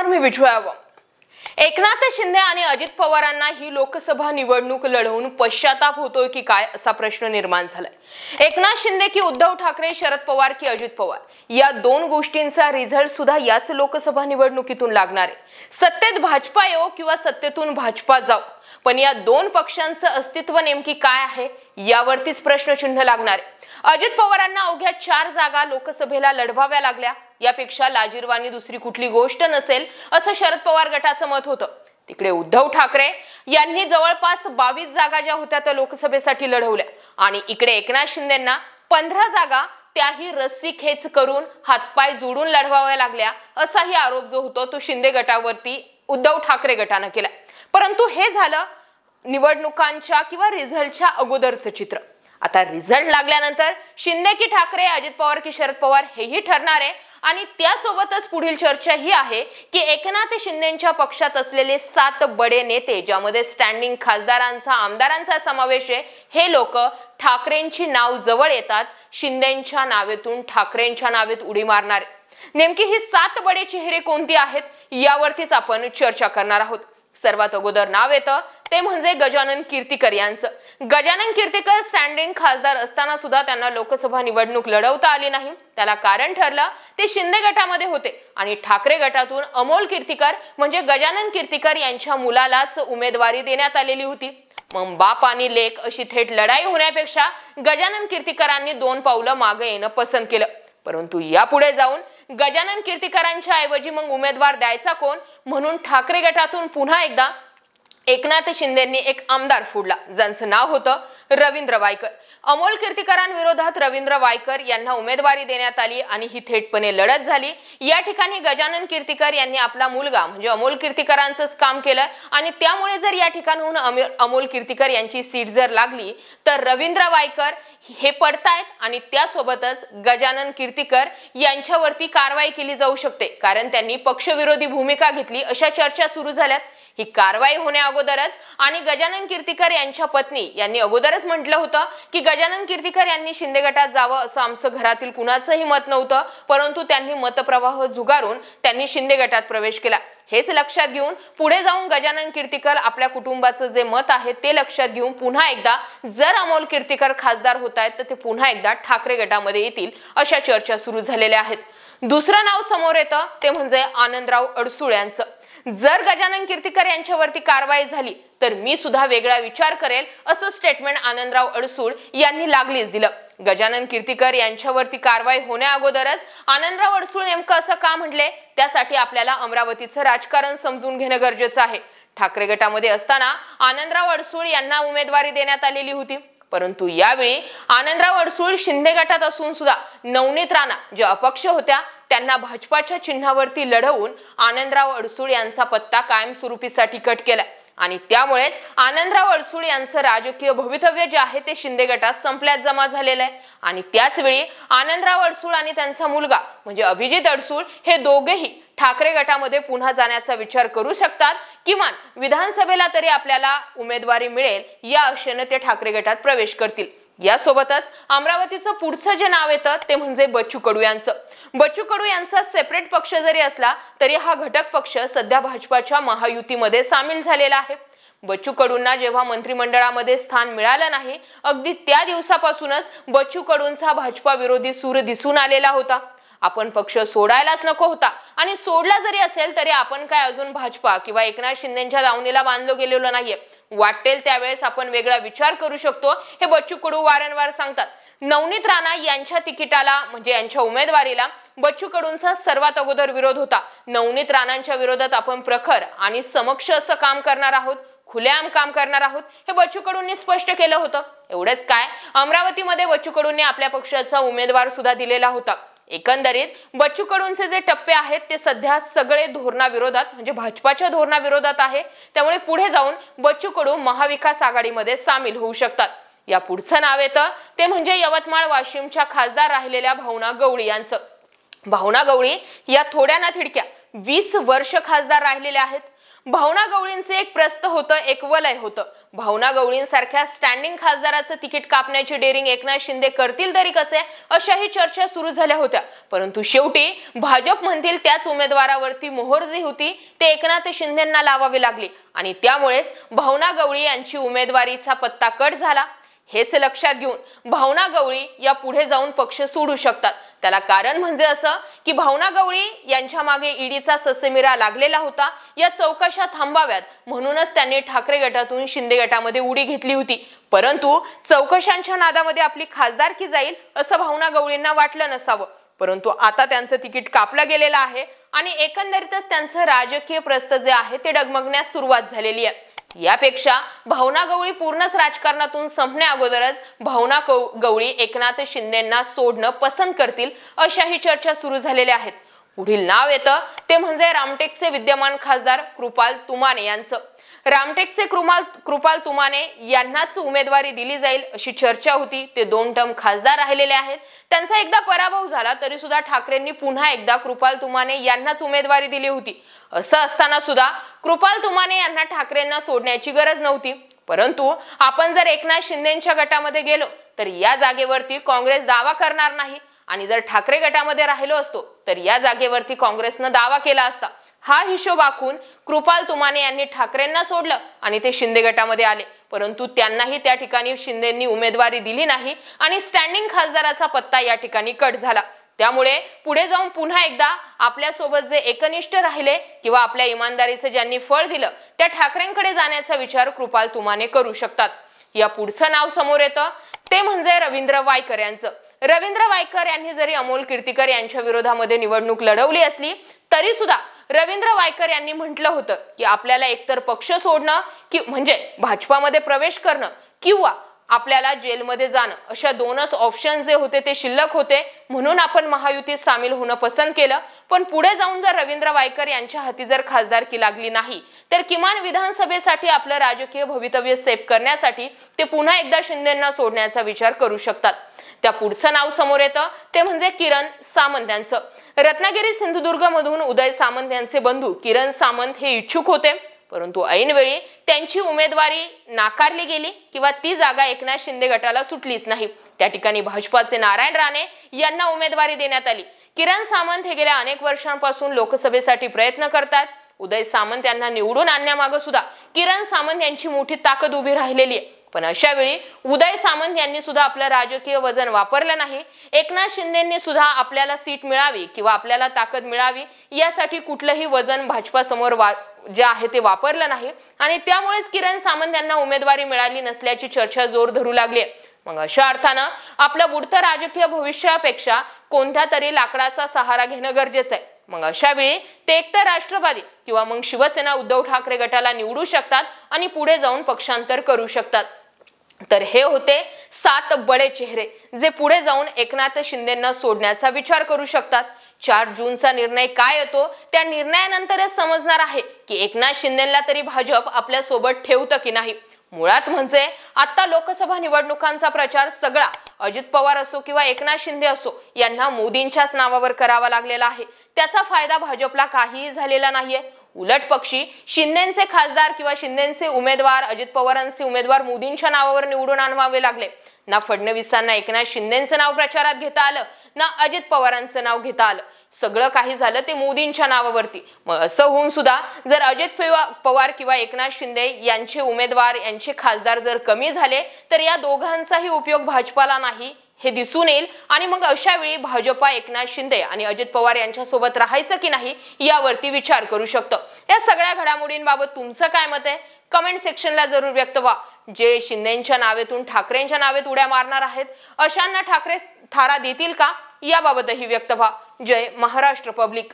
नमस्कार, मी विजया। एकनाथ शिंदे आणि अजित पवारांना ही लोकसभा निवडणूक लढवून पश्चाताप होतोय की काय असा प्रश्न निर्माण झालाय। एकनाथ शिंदे की उद्धव ठाकरे, शरद पवार की अजित पवार, या दोन गोष्टींचा रिझल्ट सुद्धा याच लोकसभा निवडणुकीतून लागणार आहे। सत्तेत भाजपा येऊ किंवा सत्तेतून भाजपा जाऊ, पण या दोन पक्षांचं अस्तित्व नेमकी काय आहे यावरतीच प्रश्नचिन्ह लागणार आहे। अजित पवारांना अवघ्या 4 जागा लोकसभेला लढवाव्या लागल्या, यापेक्षा लाजिरवाणी दुसरी कुठली गोष्ट नसेल असं शरद पवार गटाचं मत होतं। तिकडे उद्धव ठाकरे यांनी जवळपास 22 जागा ज्या होत्या त्या लोकसभेसाठी लढवल्या आणि इकडे एकनाथ शिंदेंना 15 जागा त्याही रस्सी खेच करून हातपाय जोडून लढवाव्या लागल्या असाही आरोप जो होतो तो शिंदे गटावरती उद्धव ठाकरे गटाने केला। परंतु हे झालं निवडणुकांच्या किंवा रिझल्टच्या अगोदरचं चित्र। आता रिझल्ट लागल्यानंतर शिंदे की ठाकरे, अजित पवार की शरद पवार हेही ठरणार आहे आणि त्यासोबतच पुढील चर्चा ही आहे की एकनाथ शिंदेंच्या पक्षात असलेले 7 बडे नेते, ज्यामध्ये स्टँडिंग खासदारांचा, आमदारांचा समावेश आहे, हे लोक ठाकरेंची नाव जवळ येताच शिंदेंच्या नावेतून ठाकरेंच्या नावेत उडी मारणार आहे। नेमकी ही 7 बडे चेहरे कोणती आहेत यावरतीच आपण चर्चा करणार आहोत। सर्वात अगोदर नाव येतं ते म्हणजे गजानन कीर्तिकर यांचं। गजानन कीर्तिकर स्टँडिंग खासदार असताना सुद्धा त्यांना लोकसभा निवडणूक लढवता आली नाही। त्याला कारण ठरलं ते शिंदे गटामध्ये होते आणि ठाकरे गटातून अमोल कीर्तिकर म्हणजे गजानन कीर्तिकर यांच्या मुलालाच उमेदवारी देण्यात आलेली होती। मग बाप आणि लेक अशी थेट लढाई होण्यापेक्षा गजानन कीर्तिकरांनी 2 पावलं मागे येणं पसंत केलं। परंतु यापुढे जाऊन गजानन कीर्तिकरांच्या ऐवजी मग उमेदवार द्यायचा कोण म्हणून ठाकरे गटातून पुन्हा एकदा एकनाथ शिंदेंनी एक आमदार फोडला, ज्यांचं नाव होतं रवींद्र वायकर। अमोल कीर्तिकरांविरोधात रवींद्र वायकर यांना उमेदवारी देण्यात आली आणि ही थेटपणे लढत झाली। या ठिकाणी गजानन कीर्तिकर यांनी आपला मुलगा म्हणजे अमोल कीर्तिकरांचंच काम केलं आणि त्यामुळे जर या ठिकाणाहून अमोल कीर्तिकर यांची सीट जर लागली तर रवींद्र वायकर हे पडतायत आणि त्यासोबतच गजानन कीर्तिकर यांच्यावरती कारवाई केली जाऊ शकते, कारण त्यांनी पक्षविरोधी भूमिका घेतली अशा चर्चा सुरू झाल्यात। ही कारवाई होण्या अगोदरच आणि गजानन कीर्तिकर यांच्या पत्नी यांनी अगोदरच म्हटलं होतं की गजानन कीर्तिकर यांनी शिंदे गटात जावं असं आमचं घरातील कुणाचंही मत नव्हतं, परंतु त्यांनी मतप्रवाह झुगारून त्यांनी शिंदे गटात प्रवेश केला। हेच लक्षात घेऊन पुढे जाऊन गजानन कीर्तिकर आपल्या कुटुंबाचं जे मत आहे ते लक्षात घेऊन पुन्हा एकदा जर अमोल कीर्तिकर खासदार होत आहेत तर ते पुन्हा एकदा ठाकरे गटामध्ये येतील अशा चर्चा सुरू झालेल्या आहेत। दुसरं नाव समोर येतं ते म्हणजे आनंदराव अडसूळ यांचं। जर गजानन कीर्तिकर यांच्यावरती कारवाई झाली तर मी सुद्धा वेगळा विचार करेल असं स्टेटमेंट आनंदराव अडसूळ यांनी लागलीच दिलं। गजानन कीर्तिकर यांच्यावरती कारवाई होण्या अगोदरच आनंदराव अडसूळ नेमकं असं का म्हटले त्यासाठी आपल्याला अमरावतीचं राजकारण समजून घेणं गरजेचं आहे। ठाकरे गटामध्ये असताना आनंदराव अडसूळ यांना उमेदवारी देण्यात आलेली होती, परंतु यावेळी आनंदराव अडसूळ शिंदे गटात असून सुद्धा नवनीत राणा ज्या अपक्ष होत्या त्यांना भाजपाच्या चिन्हावरती लढवून आनंदराव अडसूळ यांचा पत्ता कायमस्वरूपीसाठी कट केला आणि त्यामुळेच आनंदराव अडसूळ यांचं राजकीय भवितव्य जे आहे ते शिंदे गटात संपल्यात जमा झालेलं आहे। आणि त्याच वेळी आनंदराव अडसूळ आणि त्यांचा मुलगा म्हणजे अभिजित अडसूळ हे दोघेही ठाकरे गटामध्ये पुन्हा जाण्याचा विचार करू शकतात, किमान विधानसभेला तरी आपल्याला उमेदवारी मिळेल या आशेने ते ठाकरे गटात प्रवेश करतील। यासोबतच अमरावतीचं पुढचं जे नाव येतं ते म्हणजे बच्चू कडू यांचं। बच्चू कडू यांचा सेपरेट पक्ष जरी असला तरी हा घटक पक्ष सध्या भाजपाच्या महायुतीमध्ये सामील झालेला आहे। बच्चू कडूंना जेव्हा मंत्रिमंडळामध्ये स्थान मिळालं नाही, अगदी त्या दिवसापासूनच बच्चू कडूंचा भाजपा विरोधी सूर दिसून आलेला होता। आपण पक्ष सोडायलाच नको होता आणि सोडला जरी असेल तरी आपण काय अजून भाजपा किंवा एकनाथ शिंदेंच्या दावणीला बांधलो गेलेलो नाहीये, वाटेल त्यावेळेस आपण वेगळा विचार करू शकतो हे बच्चू कडू वारंवार सांगतात। नवनीत राणा यांच्या तिकिटाला म्हणजे यांच्या उमेदवारीला बच्चू कडूंचा सर्वात अगोदर विरोध होता। नवनीत राणांच्या विरोधात आपण प्रखर आणि समक्ष असं काम करणार आहोत, खुलेआम काम करणार आहोत हे बच्चू कडूंनी स्पष्ट केलं होतं। एवढंच काय, अमरावतीमध्ये बच्चू कडूंनी आपल्या पक्षाचा उमेदवार सुद्धा दिलेला होता। एकंदरीत बच्चू कडूंचे जे टप्पे आहेत ते सध्या सगळे धोरणाविरोधात म्हणजे भाजपाच्या धोरणाविरोधात आहे, त्यामुळे पुढे जाऊन बच्चू कडू महाविकास आघाडीमध्ये सामील होऊ शकतात। या पुढचं नाव येतं ते म्हणजे यवतमाळ वाशिमच्या खासदार राहिलेल्या भावना गवळी यांचं। भावना गवळी या थोड्या ना थिडक्या 20 वर्ष खासदार राहिलेल्या आहेत। भावना गवळींचे एक प्रस्थ होतं, एक वलय होतं. भावना गवळींसारख्या स्टँडिंग खासदाराचं तिकीट कापण्याची डेअरिंग एकनाथ शिंदे करतील तरी कसे, अशाही चर्चा सुरू झाल्या होत्या. परंतु शेवटी भाजप म्हणतील त्याच उमेदवारावरती मोहर जी होती ते एकनाथ शिंदेंना लावावी लागली आणि त्यामुळेच भावना गवळी यांची उमेदवारीचा पत्ता कट झाला. हेच लक्षात घेऊन भावना गवळी या पुढे जाऊन पक्ष सोडू शकतात. त्याला कारण म्हणजे असं की भावना गवळी यांच्या मागे ईडीचा ससेमिरा लागलेला होता. या चौकशा थांबाव्यात म्हणूनच त्यांनी ठाकरे गटातून शिंदे गटामध्ये उडी घेतली होती. परंतु चौकशांच्या नादामध्ये आपली खासदारकी जाईल असं भावना गवळींना वाटलं नसावं. परंतु आता त्यांचं तिकीट कापलं गेलेलं आहे आणि एकंदरीतच त्यांचं राजकीय प्रस्थ जे आहे ते डगमगण्यास सुरुवात झालेली आहे. यापेक्षा भावना गवळी पूर्णच राजकारणातून संपण्या अगोदरच भावना गवळी एकनाथ शिंदेंना सोडणं पसंत करतील अशाही चर्चा सुरू झालेल्या आहेत. पुढील नाव येतं ते म्हणजे रामटेकचे विद्यमान खासदार कृपाल तुमाने यांचं. रामटेकचे कृपाल तुमाने यांनाच उमेदवारी दिली जाईल अशी चर्चा होती. ते 2 टर्म खासदार राहिलेले आहेत. त्यांचा एकदा पराभव झाला तरी सुद्धा ठाकरेंनी पुन्हा एकदा कृपाल तुमाने यांनाच उमेदवारी दिली होती. असं असताना सुद्धा कृपाल तुमाने यांना ठाकरेंना सोडण्याची गरज नव्हती. परंतु आपण जर एकनाथ शिंदेंच्या गटामध्ये गेलो तर या जागेवरती काँग्रेस दावा करणार नाही आणि जर ठाकरे गटामध्ये राहिलो असतो तर या जागेवरती काँग्रेसनं दावा केला असता. हा हिशोब आखून कृपाल तुमाने यांनी ठाकरेंना सोडलं आणि ते शिंदे गटामध्ये आले. परंतु त्यांनाही त्या ठिकाणी शिंदेंनी उमेदवारी दिली नाही आणि स्टँडिंग खासदाराचा पत्ता या ठिकाणी कट झाला. त्यामुळे पुढे जाऊन पुन्हा एकदा आपल्या सोबत जे एकनिष्ठ राहिले किंवा आपल्या इमानदारीचे ज्यांनी फळ दिलं त्या ठाकरेंकडे जाण्याचा विचार कृपाल तुमाने करू शकतात. या पुढचं नाव समोर येतं ते म्हणजे रवींद्र वायकर यांचं. रवींद्र वायकर यांनी जरी अमोल कीर्तीकर यांच्या विरोधामध्ये निवडणूक लढवली असली तरी सुद्धा रवींद्र वायकर यांनी म्हटलं होतं की आपल्याला एकतर पक्ष सोडणं की म्हणजे भाजपामध्ये प्रवेश करणं किंवा आपल्याला जेलमध्ये जाणं अशा 2च ऑप्शन जे होते ते शिल्लक होते. म्हणून आपण महायुतीत सामील होणं पसंत केलं. पण पुढे जाऊन जर रवींद्र वायकर यांच्या हाती जर खासदारकी लागली नाही तर किमान विधानसभेसाठी आपलं राजकीय भवितव्य सेफ करण्यासाठी ते पुन्हा एकदा शिंदेंना सोडण्याचा विचार करू शकतात. त्या पुढचं नाव समोर येतं ते म्हणजे किरण सामंत यांचं. रत्नागिरी सिंधुदुर्ग मधून उदय सामंत यांचे बंधू किरण सामंत हे इच्छुक होते. परंतु ऐनवेळी त्यांची उमेदवारी नाकारली गेली किंवा ती जागा एकनाथ शिंदे गटाला सुटलीच नाही. त्या ठिकाणी भाजपाचे नारायण राणे यांना उमेदवारी देण्यात आली. किरण सामंत हे गेल्या अनेक वर्षांपासून लोकसभेसाठी प्रयत्न करतात. उदय सामंत यांना निवडून आणण्यामागे सुद्धा किरण सामंत यांची मोठी ताकद उभी राहिलेली आहे. पण अशा वेळी उदय सामंत यांनी सुद्धा आपलं राजकीय वजन वापरलं नाही. एकनाथ शिंदेंनी सुद्धा आपल्याला सीट मिळावी किंवा आपल्याला ताकद मिळावी यासाठी कुठलंही वजन भाजपा समोर जे आहे ते वापरलं नाही आणि त्यामुळेच किरण सामंत यांना उमेदवारी मिळाली नसल्याची चर्चा जोर धरू लागली. मग अशा अर्थानं आपलं बुडतं राजकीय भविष्यापेक्षा कोणत्या तरी लाकडाचा सहारा घेणं गरजेचं आहे. मग अशा वेळी ते एकतर राष्ट्रवादी किंवा मग शिवसेना उद्धव ठाकरे गटाला निवडू शकतात आणि पुढे जाऊन पक्षांतर करू शकतात. तर हे होते 7 बडे चेहरे जे पुढे जाऊन एकनाथ शिंदेंना सोडण्याचा विचार करू शकतात. 4 जूनचा निर्णय काय येतो त्या निर्णयानंतरच समजणार आहे की एकनाथ शिंदेंना तरी भाजप आपल्या सोबत ठेवतं की नाही. मुळात म्हणजे आता लोकसभा निवडणुकांचा प्रचार सगळा अजित पवार असो किंवा एकनाथ शिंदे असो यांना मोदींच्याच नावावर करावा लागलेला आहे. त्याचा फायदा भाजपला काहीही झालेला नाहीये. उलट पक्षी शिंदेंचे खासदार किंवा शिंदेंचे उमेदवार अजित पवारांचे उमेदवार मोदींच्या नावावर निवडून आणवावे लागले. ना फडणवीसांना एकनाथ शिंदेंचं नाव प्रचारात घेता आलं ना अजित पवारांचं नाव घेता आलं. सगळं काही झालं ते मोदींच्या नावावरती. मग असं होऊन सुद्धा जर अजित पवार किंवा एकनाथ शिंदे यांचे उमेदवार यांचे खासदार जर कमी झाले तर या दोघांचाही उपयोग भाजपाला नाही हे दिसून येईल आणि मग अशा वेळी भाजपा एकनाथ शिंदे आणि अजित पवार यांच्या सोबत राहायचं की नाही यावरती विचार करू शकतं. या सगळ्या घडामोडींबाबत तुमचं काय मत आहे कमेंट सेक्शनला जरूर व्यक्त व्हा. जे शिंदेंच्या नावेतून ठाकरेंच्या नावेत उड्या मारणार आहेत अशांना ठाकरे थारा देतील का याबाबतही व्यक्त व्हा. जय महाराष्ट्र पब्लिक.